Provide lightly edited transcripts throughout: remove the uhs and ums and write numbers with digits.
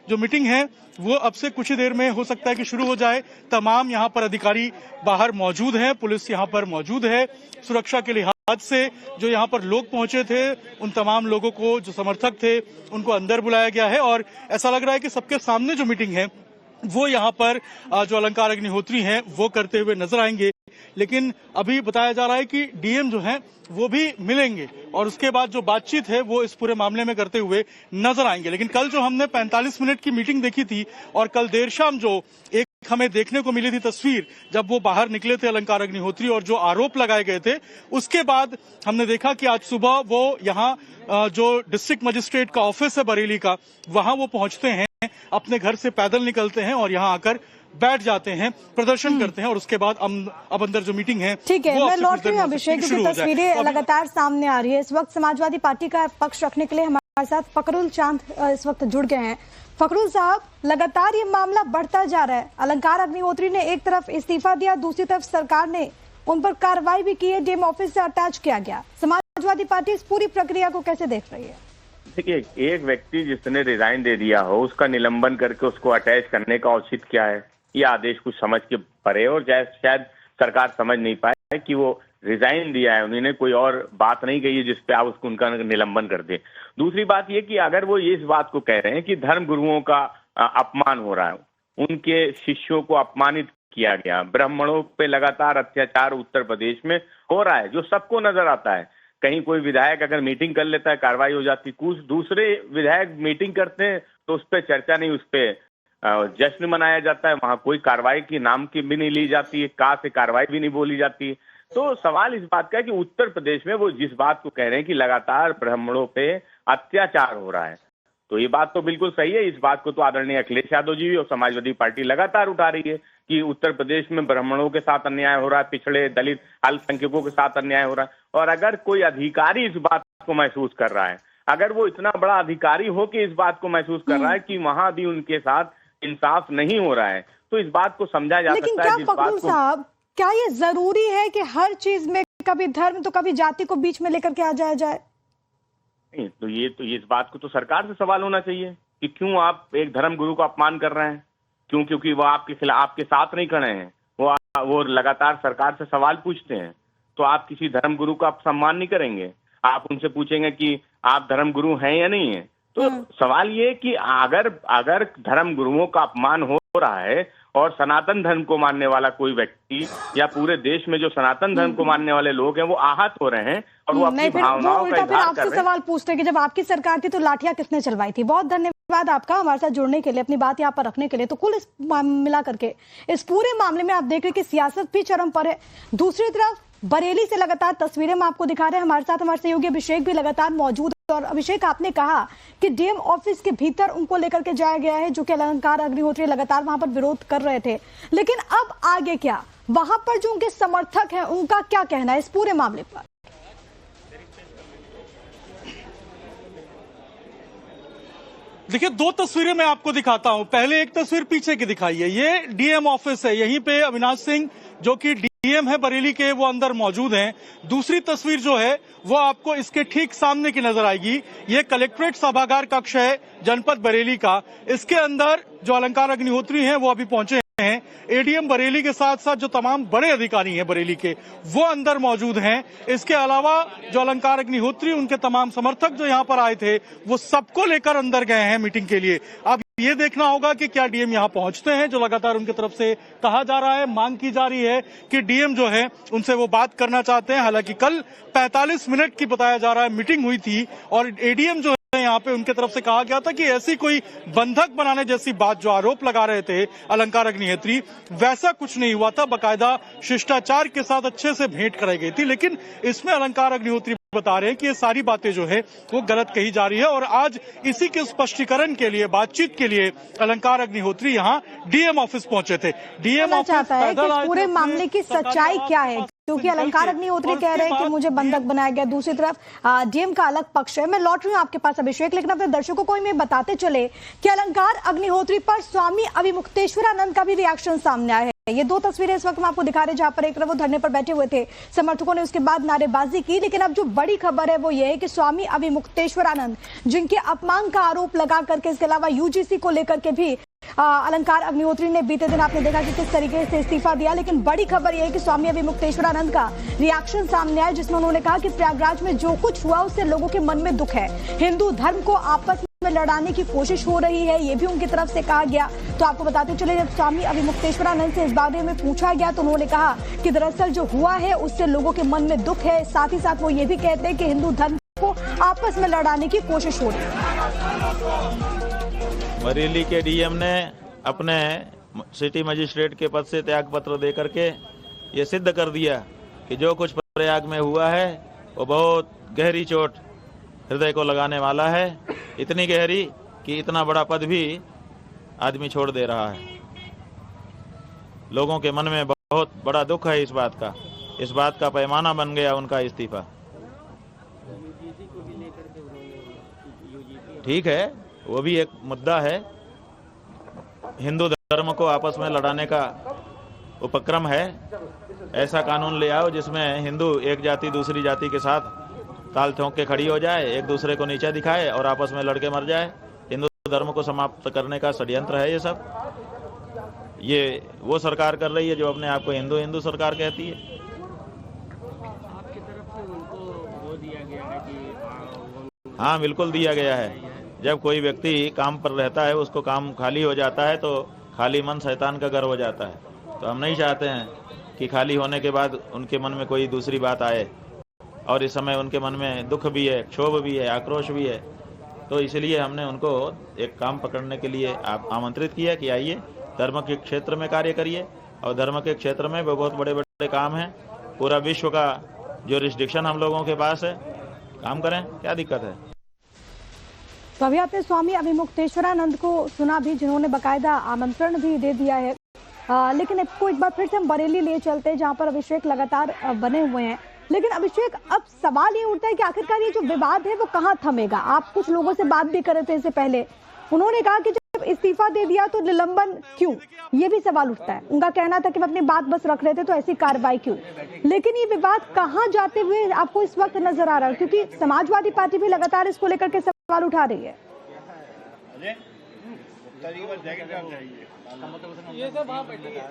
जो मीटिंग है वो अब से कुछ ही देर में हो सकता है कि शुरू हो जाए। तमाम यहाँ पर अधिकारी बाहर मौजूद हैं, पुलिस यहाँ पर मौजूद है। सुरक्षा के लिहाज से जो यहाँ पर लोग पहुंचे थे उन तमाम लोगों को, जो समर्थक थे, उनको अंदर बुलाया गया है और ऐसा लग रहा है कि सबके सामने जो मीटिंग है वो यहाँ पर जो अलंकार अग्निहोत्री हैं वो करते हुए नजर आएंगे। लेकिन अभी बताया जा रहा है कि डीएम जो हैं वो भी मिलेंगे और उसके बाद जो बातचीत है वो इस पूरे मामले में करते हुए नजर आएंगे। लेकिन कल जो हमने 45 मिनट की मीटिंग देखी थी और कल देर शाम जो एक हमें देखने को मिली थी तस्वीर, जब वो बाहर निकले थे अलंकार अग्निहोत्री और जो आरोप लगाए गए थे, उसके बाद हमने देखा कि आज सुबह वो यहाँ जो डिस्ट्रिक्ट मजिस्ट्रेट का ऑफिस है बरेली का, वहां वो पहुंचते हैं, अपने घर से पैदल निकलते हैं और यहाँ आकर बैठ जाते हैं, प्रदर्शन करते हैं और उसके बाद अब अंदर जो मीटिंग है। ठीक है, मैं लौट रही हूँ अभिषेक, क्योंकि तस्वीरें लगातार सामने आ रही है। इस वक्त समाजवादी पार्टी का पक्ष रखने के लिए हमारे साथ फकरुल चांद इस वक्त जुड़ गए हैं। फकरुल साहब, लगातार ये मामला बढ़ता जा रहा है। अलंकार अग्निहोत्री ने एक तरफ इस्तीफा दिया, दूसरी तरफ सरकार ने उन पर कार्रवाई भी की है, डीएम ऑफिस से अटैच किया गया। समाजवादी पार्टी इस पूरी प्रक्रिया को कैसे देख रही है? देखिए, एक व्यक्ति जिसने रिजाइन दे दिया हो उसका निलंबन करके उसको अटैच करने का औचित्य क्या है? ये आदेश कुछ समझ के परे और शायद सरकार समझ नहीं पाए कि वो रिजाइन दिया है, उन्होंने कोई और बात नहीं कही है जिसपे आप उसको उनका निलंबन कर दें। दूसरी बात ये कि अगर वो इस बात को कह रहे हैं कि धर्म गुरुओं का अपमान हो रहा है, उनके शिष्यों को अपमानित किया गया, ब्राह्मणों पे लगातार अत्याचार उत्तर प्रदेश में हो रहा है, जो सबको नजर आता है। कहीं कोई विधायक अगर मीटिंग कर लेता है कार्रवाई हो जाती, कुछ दूसरे विधायक मीटिंग करते हैं तो उस पर चर्चा नहीं, उस पर जश्न मनाया जाता है, वहां कोई कार्रवाई की नाम की भी नहीं ली जाती है, कहा से कार्रवाई भी नहीं बोली जाती। तो सवाल इस बात का है कि उत्तर प्रदेश में वो जिस बात को कह रहे हैं कि लगातार ब्राह्मणों पे अत्याचार हो रहा है, तो ये बात तो बिल्कुल सही है। इस बात को तो आदरणीय अखिलेश यादव जी और समाजवादी पार्टी लगातार उठा रही है कि उत्तर प्रदेश में ब्राह्मणों के साथ अन्याय हो रहा है, पिछड़े दलित अल्पसंख्यकों के साथ अन्याय हो रहा है। और अगर कोई अधिकारी इस बात को महसूस कर रहा है, अगर वो इतना बड़ा अधिकारी हो कि इस बात को महसूस कर रहा है कि वहां भी उनके साथ इंसाफ नहीं हो रहा है, तो इस बात को समझा जा सकता है। लेकिन क्या साहब, क्या ये जरूरी है कि हर चीज में कभी धर्म तो कभी जाति को बीच में लेकर के आ जाया जाए? नहीं, तो ये इस बात को तो सरकार से सवाल होना चाहिए कि क्यों आप एक धर्म गुरु का अपमान कर रहे हैं, क्यों? क्योंकि वो आपके खिलाफ, आपके साथ नहीं खड़े हैं, वो लगातार सरकार से सवाल पूछते हैं, तो आप किसी धर्म गुरु का सम्मान नहीं करेंगे? आप उनसे पूछेंगे कि आप धर्म गुरु हैं या नहीं है? तो सवाल ये कि अगर धर्म गुरुओं का अपमान हो रहा है और सनातन धर्म को मानने वाला कोई व्यक्ति या पूरे देश में जो सनातन धर्म को मानने वाले लोग हैं वो आहत हो रहे हैं और वो अपनी भावनाओं का इजहार कर रहे हैं। सवाल पूछते हैं कि जब आपकी सरकार थी तो लाठियां किसने चलवाई थी? बहुत धन्यवाद आपका हमारे साथ जुड़ने के लिए, अपनी बात यहाँ पर रखने के लिए। तो कुल इस मिला करके इस पूरे मामले में आप देख रहे हैं कि सियासत भी चरम पर है। दूसरी तरफ बरेली से लगातार तस्वीरें हम आपको दिखा रहे हैं, हमारे साथ हमारे सहयोगी अभिषेक भी लगातार मौजूद। और अभिषेक, आपने कहा कि डीएम ऑफिस के भीतर उनको लेकर के जाया गया है, जो कि अलंकार अग्निहोत्री लगातार वहां पर विरोध कर रहे थे। लेकिन अब आगे क्या? वहां पर जो उनके समर्थक हैं उनका क्या कहना है इस पूरे मामले पर? देखिए, दो तस्वीरें मैं आपको दिखाता हूं। पहले एक तस्वीर पीछे की दिखाई है, ये डीएम ऑफिस है, यहीं पे अविनाश सिंह जो कि डीएम है बरेली के, वो अंदर मौजूद हैं। दूसरी तस्वीर जो है वो आपको इसके ठीक सामने की नजर आएगी। ये कलेक्ट्रेट सभागार कक्ष है जनपद बरेली का। इसके अंदर जो अलंकार अग्निहोत्री हैं वो अभी पहुंचे हैं। एडीएम बरेली के साथ साथ जो तमाम बड़े अधिकारी हैं बरेली के, वो अंदर मौजूद हैं। इसके अलावा जो अलंकार अग्निहोत्री, उनके तमाम समर्थक जो यहाँ पर आए थे, वो सबको लेकर अंदर गए हैं मीटिंग के लिए। अब ये देखना होगा कि क्या डीएम यहाँ पहुंचते हैं, जो लगातार उनकी तरफ से कहा जा रहा है, मांग की जा रही है कि डीएम जो है उनसे वो बात करना चाहते हैं। हालांकि कल 45 मिनट की बताया जा रहा है मीटिंग हुई थी और एडीएम जो यहाँ पे उनके तरफ से कहा गया था कि ऐसी कोई बंधक बनाने जैसी बात जो आरोप लगा रहे थे अलंकार अग्निहोत्री, वैसा कुछ नहीं हुआ था। बाकायदा शिष्टाचार के साथ अच्छे से भेंट कराई गई थी। लेकिन इसमें अलंकार अग्निहोत्री बता रहे हैं कि ये सारी बातें जो है वो गलत कही जा रही है और आज इसी के स्पष्टीकरण के लिए, बातचीत के लिए अलंकार अग्निहोत्री यहाँ डीएम ऑफिस पहुंचे थे। डीएम ऑफिस चाहता है कि पूरे मामले की सच्चाई क्या है? क्योंकि अलंकार अग्निहोत्री कह रहे हैं कि मुझे बंधक बनाया गया, दूसरी तरफ डीएम का अलग पक्ष है। मैं लौट रही हूँ आपके पास अभिषेक, लेकिन अपने दर्शकों को मैं बताते चले कि अलंकार अग्निहोत्री पर स्वामी अविमुक्तेश्वरानंद का भी रिएक्शन सामने आया है। ये दो तस्वीरें इस वक्त हम आपको दिखा रहे हैं, जहां पर एक तरफ वो धरने पर बैठे हुए थे, समर्थकों ने उसके बाद नारेबाजी की। लेकिन अब जो बड़ी खबर है वो ये है कि स्वामी अविमुक्तेश्वरानंद, जिनके अपमान का आरोप लगा करके, इसके अलावा यूजीसी को लेकर के भी अलंकार अग्निहोत्री ने बीते दिन आपने देखा कि किस तरीके से इस्तीफा दिया। लेकिन बड़ी खबर यह है कि स्वामी अविमुक्तेश्वरानंद का रिएक्शन सामने आया, जिसमें उन्होंने कहा कि प्रयागराज में जो कुछ हुआ उससे लोगों के मन में दुख है, हिंदू धर्म को आपस में लड़ाने की कोशिश हो रही है, ये भी उनकी तरफ से कहा गया। तो आपको बताते चले, जब स्वामी अविमुक्तेश्वरानंद से इस बारे में पूछा गया तो उन्होंने कहा कि दरअसल जो हुआ है उससे लोगों के मन में दुख है। साथ ही साथ वो ये भी कहते हैं कि हिंदू धर्म को आपस में लड़ाने की कोशिश हो रही है। बरेली के डीएम ने अपने सिटी मजिस्ट्रेट के पद से त्याग पत्र दे करके ये सिद्ध कर दिया कि जो कुछ प्रयाग में हुआ है वो बहुत गहरी चोट हृदय को लगाने वाला है, इतनी गहरी कि इतना बड़ा पद भी आदमी छोड़ दे रहा है। लोगों के मन में बहुत बड़ा दुख है इस बात का पैमाना बन गया उनका इस्तीफा। ठीक है, वो भी एक मुद्दा है, हिंदू धर्म को आपस में लड़ाने का उपक्रम है। ऐसा कानून ले आओ जिसमें हिंदू एक जाति दूसरी जाति के साथ ताल ठोंक के खड़ी हो जाए, एक दूसरे को नीचा दिखाए और आपस में लड़के मर जाए। हिंदू धर्म को समाप्त करने का षड्यंत्र है ये सब। ये वो सरकार कर रही है जो अपने आप को हिंदू सरकार कहती है। आपकी तरफ से उनको वो दिया गया है कि हाँ, बिल्कुल दिया गया है। जब कोई व्यक्ति काम पर रहता है, उसको काम खाली हो जाता है तो खाली मन शैतान का घर हो जाता है। तो हम नहीं चाहते हैं कि खाली होने के बाद उनके मन में कोई दूसरी बात आए, और इस समय उनके मन में दुख भी है, क्षोभ भी है, आक्रोश भी है। तो इसलिए हमने उनको एक काम पकड़ने के लिए आमंत्रित किया कि आइए धर्म के क्षेत्र में कार्य करिए, और धर्म के क्षेत्र में बहुत बड़े बड़े काम हैं। पूरा विश्व का ज्यूरिसडिक्शन हम लोगों के पास है, काम करें, क्या दिक्कत है। तो अभी आपने स्वामी अविमुक्तेश्वरानंद को सुना भी, जिन्होंने बाकायदा आमंत्रण भी दे दिया है। लेकिन आपको एक बार फिर से हम बरेली ले चलते हैं, जहां पर अभिषेक लगातार बने हुए हैं। लेकिन अभिषेक, अब सवाल ये उठता है कि आखिरकार ये जो विवाद है वो कहाँ थमेगा। आप कुछ लोगों से बात भी कर रहे थे इससे पहले, उन्होंने कहा कि जब इस्तीफा दे दिया तो निलंबन क्यों, ये भी सवाल उठता है। उनका कहना था कि मैं अपनी बात बस रख रहे थे तो ऐसी कार्रवाई क्यों। लेकिन ये विवाद कहाँ जाते हुए आपको इस वक्त नजर आ रहा है, क्योंकि समाजवादी पार्टी भी लगातार इसको लेकर के सवाल उठा रही है।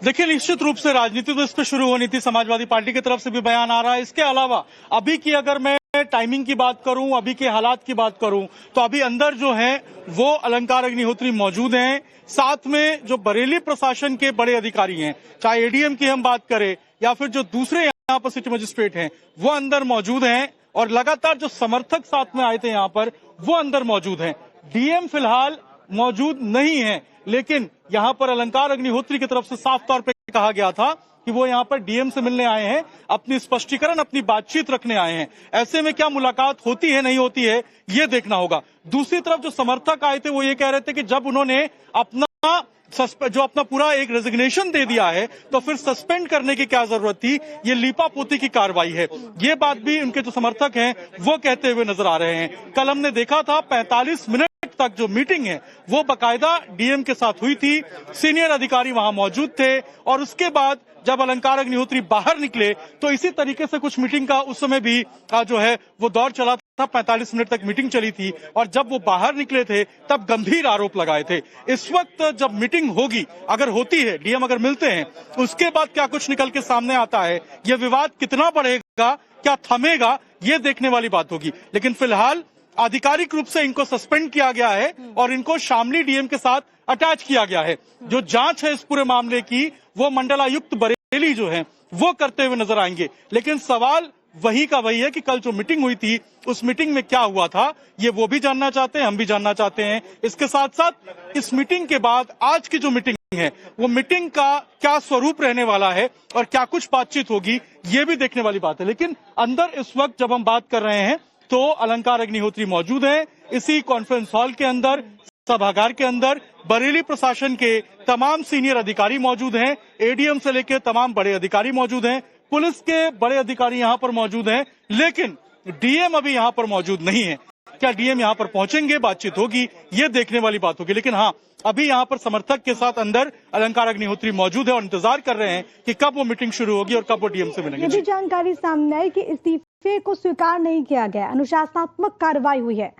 देखिए, निश्चित रूप से राजनीति तो इस पे शुरू होनी थी, समाजवादी पार्टी की तरफ से भी बयान आ रहा है। इसके अलावा अभी की अगर मैं टाइमिंग की बात करूं, अभी के हालात की बात करूं, तो अभी अंदर जो है वो अलंकार अग्निहोत्री मौजूद हैं, साथ में जो बरेली प्रशासन के बड़े अधिकारी हैं, चाहे एडीएम की हम बात करें या फिर जो दूसरे यहाँ पर सिटी मजिस्ट्रेट हैं, वो अंदर मौजूद हैं। और लगातार जो समर्थक साथ में आए थे यहाँ पर, वो अंदर मौजूद हैं। डीएम फिलहाल मौजूद नहीं है, लेकिन यहाँ पर अलंकार अग्निहोत्री की तरफ से साफ तौर पे कहा गया था कि वो यहाँ पर डीएम से मिलने आए हैं, अपनी स्पष्टीकरण, अपनी बातचीत रखने आए हैं। ऐसे में क्या मुलाकात होती है नहीं होती है, ये देखना होगा। दूसरी तरफ जो समर्थक आए थे वो ये कह रहे थे कि जब उन्होंने अपना पूरा एक रेजिग्नेशन दे दिया है तो फिर सस्पेंड करने की क्या जरूरत थी, ये लीपापोती की कार्रवाई है। ये बात भी उनके जो समर्थक हैं वो कहते हुए नजर आ रहे हैं। कल हमने देखा था 45 मिनट तक जो मीटिंग है वो बाकायदा डीएम के साथ हुई थी, सीनियर अधिकारी वहां मौजूद थे। और उसके बाद जब अलंकार अग्निहोत्री बाहर निकले तो इसी तरीके से कुछ मीटिंग का उस समय भी जो है वो दौर चला था। 45 मिनट तक मीटिंग चली थी और जब वो बाहर निकले थे तब गंभीर आरोप लगाए थे। इस वक्त जब मीटिंग होगी, अगर होती है, डीएम अगर मिलते हैं, उसके बाद क्या कुछ निकल के सामने आता है, ये विवाद कितना बढ़ेगा, क्या थमेगा, ये देखने वाली बात होगी। लेकिन फिलहाल आधिकारिक रूप से इनको सस्पेंड किया गया है और इनको शामली डीएम के साथ अटैच किया गया है। जो जांच है इस पूरे मामले की वो मंडलायुक्त बरेली जो है वो करते हुए नजर आएंगे। लेकिन सवाल वही का वही है कि कल जो मीटिंग हुई थी उस मीटिंग में क्या हुआ था, ये वो भी जानना चाहते हैं, हम भी जानना चाहते हैं। इसके साथ साथ इस मीटिंग के बाद आज की जो मीटिंग है वो मीटिंग का क्या स्वरूप रहने वाला है और क्या कुछ बातचीत होगी, ये भी देखने वाली बात है। लेकिन अंदर इस वक्त जब हम बात कर रहे हैं तो अलंकार अग्निहोत्री मौजूद हैं इसी कॉन्फ्रेंस हॉल के अंदर, सभागार के अंदर। बरेली प्रशासन के तमाम सीनियर अधिकारी मौजूद हैं, एडीएम से लेकर तमाम बड़े अधिकारी मौजूद हैं। पुलिस के बड़े अधिकारी यहाँ पर मौजूद हैं, लेकिन डीएम अभी यहाँ पर मौजूद नहीं है। क्या डीएम यहाँ पर पहुंचेंगे, बातचीत होगी, ये देखने वाली बात होगी। लेकिन हाँ, अभी यहाँ पर समर्थक के साथ अंदर अलंकार अग्निहोत्री मौजूद है और इंतजार कर रहे हैं कि कब वो मीटिंग शुरू होगी और कब वो डीएम से मिलेंगे। ये भी जानकारी सामने आई कि इस्तीफे को स्वीकार नहीं किया गया, अनुशासनात्मक कार्रवाई हुई है।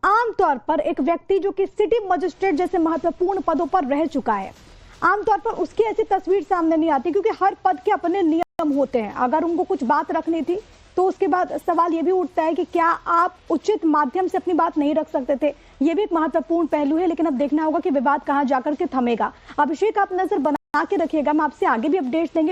आमतौर पर एक व्यक्ति जो कि सिटी मजिस्ट्रेट जैसे महत्वपूर्ण पदों पर रह चुका है, आमतौर पर उसकी ऐसी तस्वीर सामने नहीं आती, क्योंकि हर पद के अपने नियम होते हैं। अगर उनको कुछ बात रखनी थी तो उसके बाद सवाल ये भी उठता है कि क्या आप उचित माध्यम से अपनी बात नहीं रख सकते थे। ये भी एक महत्वपूर्ण पहलू है, लेकिन अब देखना होगा कि विवाद कहां जाकर के थमेगा। अभिषेक, आप नजर बना के रखिएगा, हम आपसे आगे भी अपडेट्स देंगे।